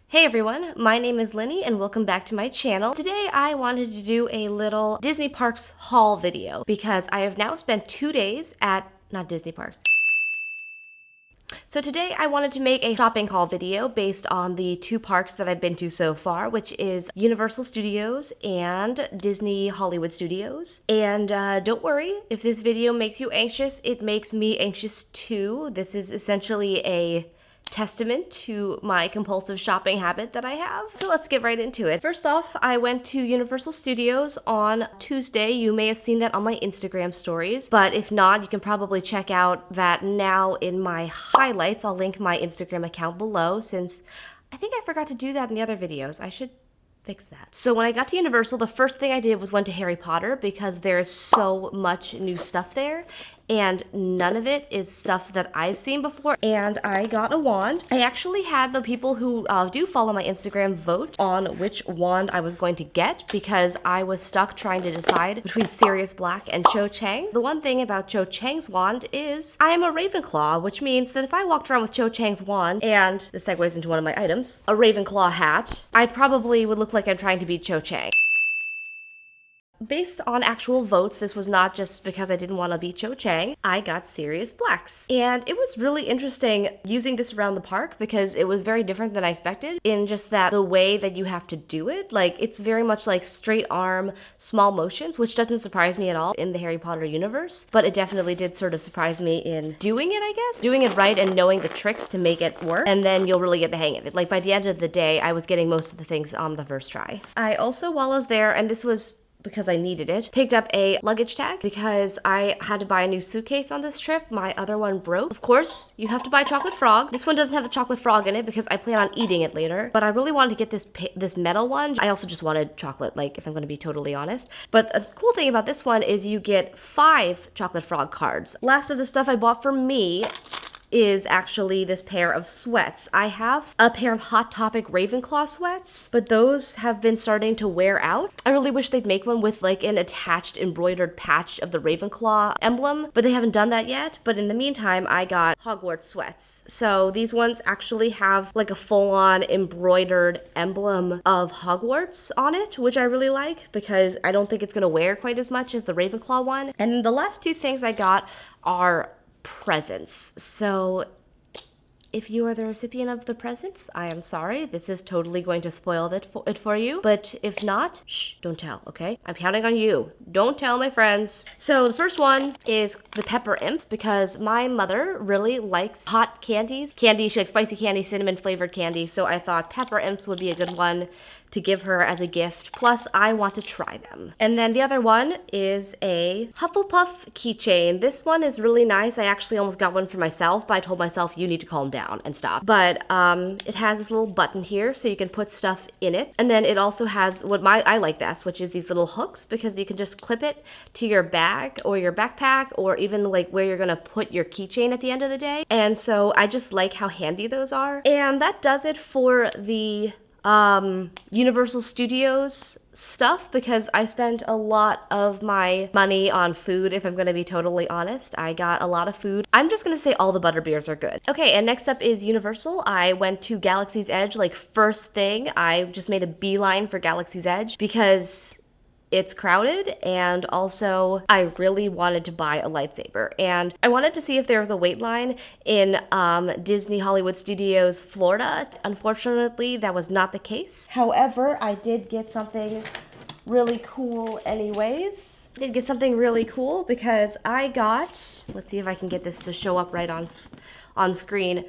Hey everyone, my name is Linny and welcome back to my channel. Today I wanted to do a little Disney Parks haul video because I have now spent 2 days at, not Disney Parks. So today I wanted to make a shopping haul video based on the 2 parks that I've been to so far, which is Universal Studios and Disney Hollywood Studios. And don't worry, if this video makes you anxious, it makes me anxious too. This is essentially a testament to my compulsive shopping habit that I have. So let's get right into it. First off, I went to Universal Studios on Tuesday. You may have seen that on my Instagram stories, but if not, you can probably check out that now in my highlights. I'll link my Instagram account below since I think I forgot to do that in the other videos. I should fix that. So when I got to Universal, the first thing I did was went to Harry Potter because there's so much new stuff there and none of it is stuff that I've seen before. And I got a wand. I actually had the people who do follow my Instagram vote on which wand I was going to get because I was stuck trying to decide between Sirius Black and Cho Chang. The one thing about Cho Chang's wand is I am a Ravenclaw, which means that if I walked around with Cho Chang's wand, and this segues into one of my items, a Ravenclaw hat, I probably would look like I'm trying to beat Cho Chang. Based on actual votes, this was not just because I didn't want to beat Cho Chang, I got Sirius Blacks. And it was really interesting using this around the park because it was very different than I expected in just that the way that you have to do it, like it's very much like straight arm, small motions, which doesn't surprise me at all in the Harry Potter universe, but it definitely did sort of surprise me in doing it, I guess. Doing it right and knowing the tricks to make it work, and then you'll really get the hang of it. Like by the end of the day, I was getting most of the things on the first try. I also, while I was there, and this was because I needed it, picked up a luggage tag because I had to buy a new suitcase on this trip. My other one broke. Of course, you have to buy chocolate frog. This one doesn't have the chocolate frog in it because I plan on eating it later, but I really wanted to get this metal one. I also just wanted chocolate, like if I'm going to be totally honest. But the cool thing about this one is you get 5 chocolate frog cards. Last of the stuff I bought for me is actually this pair of sweats. I have a pair of Hot Topic Ravenclaw sweats, but those have been starting to wear out. I really wish they'd make one with like an attached embroidered patch of the Ravenclaw emblem, but they haven't done that yet. But in the meantime, I got Hogwarts sweats. So these ones actually have like a full-on embroidered emblem of Hogwarts on it, which I really like because I don't think it's gonna wear quite as much as the Ravenclaw one. And then the last 2 things I got are presents. So if you are the recipient of the presents, I am sorry. This is totally going to spoil it for you. But if not, shh, don't tell, okay? I'm counting on you. Don't tell my friends. So the first one is the pepper imps because my mother really likes hot candies. Candy, she likes spicy candy, cinnamon flavored candy. So I thought pepper imps would be a good one to give her as a gift. Plus, I want to try them. And then the other one is a Hufflepuff keychain. This one is really nice. I actually almost got one for myself, but I told myself you need to calm down and stop. But it has this little button here so you can put stuff in it. And then it also has what I like best, which is these little hooks because you can just clip it to your bag or your backpack or even like where you're gonna put your keychain at the end of the day. And so I just like how handy those are. And that does it for the Universal Studios stuff because I spent a lot of my money on food, if I'm going to be totally honest. I got a lot of food. I'm just going to say all the butterbeers are good. Okay, and next up is Universal. I went to Galaxy's Edge like first thing. I just made a beeline for Galaxy's Edge because it's crowded, and also I really wanted to buy a lightsaber, and I wanted to see if there was a wait line in Disney Hollywood Studios Florida. Unfortunately, that was not the case. However, I did get something really cool anyways. I did get something really cool because I got, let's see if I can get this to show up right on screen.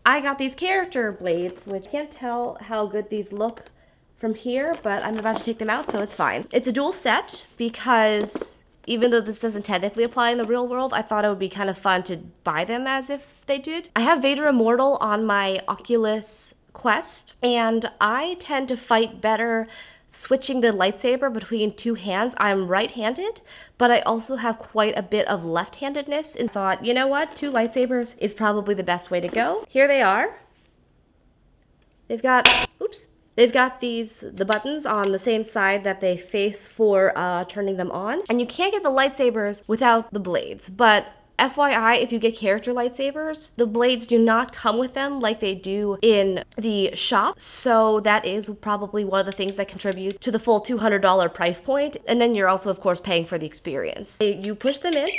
I got these character blades, which I can't tell how good these look from here, but I'm about to take them out, so it's fine. It's a dual set because even though this doesn't technically apply in the real world, I thought it would be kind of fun to buy them as if they did. I have Vader Immortal on my Oculus Quest, and I tend to fight better switching the lightsaber between 2 hands. I'm right-handed, but I also have quite a bit of left-handedness and thought, you know what, 2 lightsabers is probably the best way to go. Here they are. They've got the buttons on the same side that they face for turning them on. And you can't get the lightsabers without the blades, but FYI, if you get character lightsabers, the blades do not come with them like they do in the shop. So that is probably one of the things that contribute to the full $200 price point. And then you're also, of course, paying for the experience. You push them in,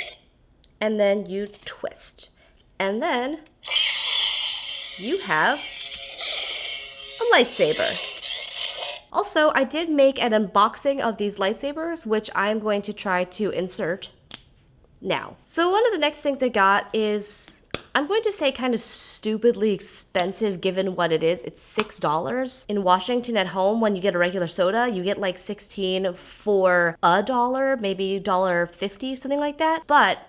and then you twist. And then you have a lightsaber. Also, I did make an unboxing of these lightsabers, which I'm going to try to insert now. So one of the next things I got is, I'm going to say kind of stupidly expensive given what it is. It's $6. In Washington at home, when you get a regular soda, you get like 16 for $1, maybe $1.50, something like that. But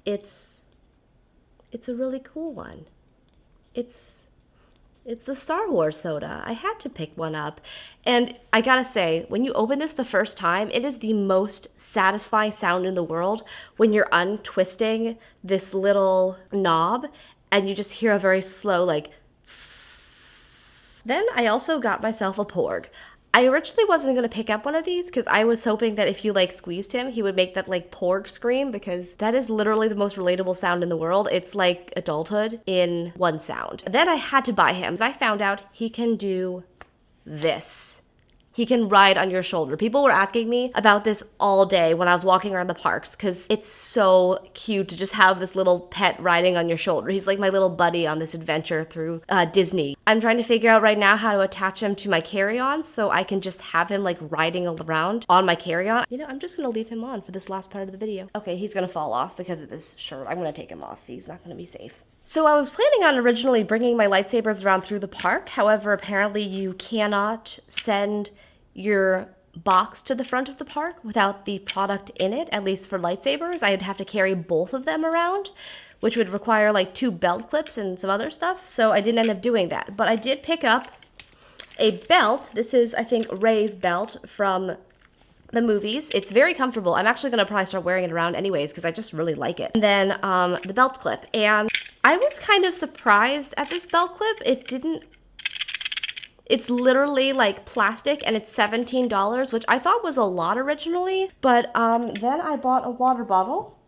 it's a really cool one. It's the Star Wars soda. I had to pick one up. And I gotta say, when you open this the first time, it is the most satisfying sound in the world when you're untwisting this little knob and you just hear a very slow, like, tss. Then I also got myself a Porg. I originally wasn't going to pick up one of these because I was hoping that if you like squeezed him, he would make that like Porg scream, because that is literally the most relatable sound in the world. It's like adulthood in one sound. Then I had to buy him because I found out he can do this. He can ride on your shoulder. People were asking me about this all day when I was walking around the parks because it's so cute to just have this little pet riding on your shoulder. He's like my little buddy on this adventure through Disney. I'm trying to figure out right now how to attach him to my carry-on so I can just have him like riding around on my carry-on. You know, I'm just gonna leave him on for this last part of the video. Okay, he's gonna fall off because of this shirt. I'm gonna take him off. He's not gonna be safe. So I was planning on originally bringing my lightsabers around through the park. However, apparently you cannot send your box to the front of the park without the product in it, at least for lightsabers. I'd have to carry both of them around, which would require like 2 belt clips and some other stuff. So I didn't end up doing that. But I did pick up a belt. This is, I think, Rey's belt from the movies. It's very comfortable. I'm actually gonna probably start wearing it around anyways because I just really like it. And then the belt clip. And I was kind of surprised at this belt clip. It's literally like plastic and it's $17, which I thought was a lot originally. But then I bought a water bottle,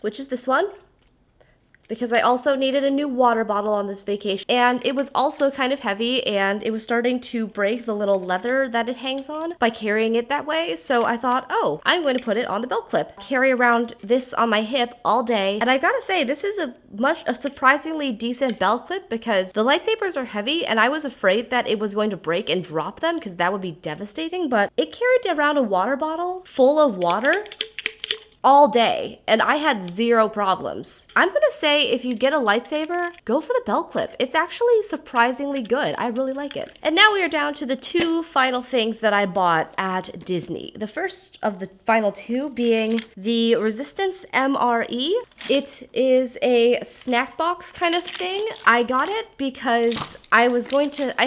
which is this one, because I also needed a new water bottle on this vacation. And it was also kind of heavy and it was starting to break the little leather that it hangs on by carrying it that way. So I thought, oh, I'm going to put it on the belt clip. Carry around this on my hip all day. And I gotta say, this is a surprisingly decent belt clip because the lightsabers are heavy and I was afraid that it was going to break and drop them because that would be devastating. But it carried around a water bottle full of water all day, and I had 0 problems. I'm gonna say if you get a lightsaber, go for the belt clip. It's actually surprisingly good. I really like it. And now we are down to the 2 final things that I bought at Disney. The first of the final 2 being the Resistance MRE. It is a snack box kind of thing. I got it because I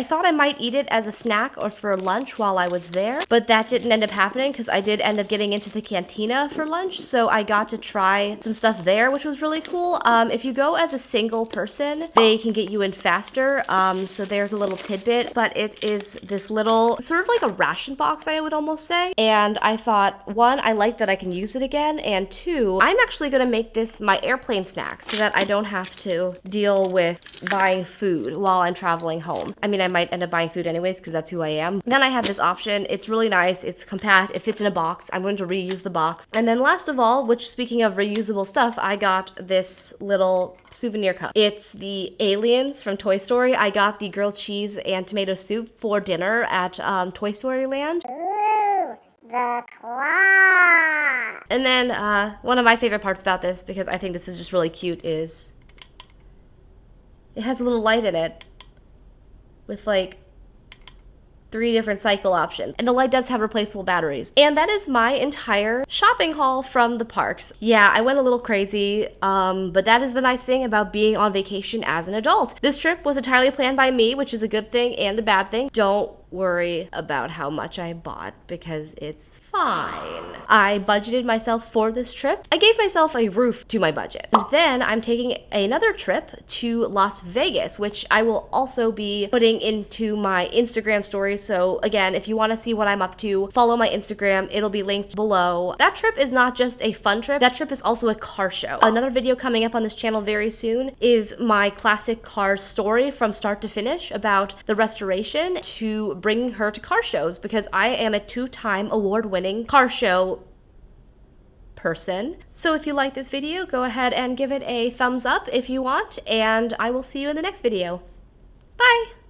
thought I might eat it as a snack or for lunch while I was there, but that didn't end up happening because I did end up getting into the cantina for lunch. So I got to try some stuff there, which was really cool. If you go as a single person, they can get you in faster. So there's a little tidbit, but it is this little, sort of like a ration box, I would almost say. And I thought, 1, I like that I can use it again. And 2, I'm actually gonna make this my airplane snack so that I don't have to deal with buying food while I'm traveling home. I mean, I might end up buying food anyways because that's who I am. Then I have this option. It's really nice. It's compact. It fits in a box. I'm going to reuse the box. And then last of all, which speaking of reusable stuff, I got this little souvenir cup. It's the aliens from Toy Story. I got the grilled cheese and tomato soup for dinner at Toy Story Land. Ooh, the claw! And then one of my favorite parts about this, because I think this is just really cute, is it has a little light in it with like 3 different cycle options. And the light does have replaceable batteries. And that is my entire shopping haul from the parks. Yeah, I went a little crazy, but that is the nice thing about being on vacation as an adult. This trip was entirely planned by me, which is a good thing and a bad thing. Don't worry about how much I bought because it's fine. I budgeted myself for this trip. I gave myself a roof to my budget. And then I'm taking another trip to Las Vegas, which I will also be putting into my Instagram stories. So again, if you want to see what I'm up to, follow my Instagram. It'll be linked below. That trip is not just a fun trip. That trip is also a car show. Another video coming up on this channel very soon is my classic car story from start to finish about the restoration to bringing her to car shows, because I am a 2-time award-winning car show person. So if you like this video, go ahead and give it a thumbs up if you want, and I will see you in the next video. Bye!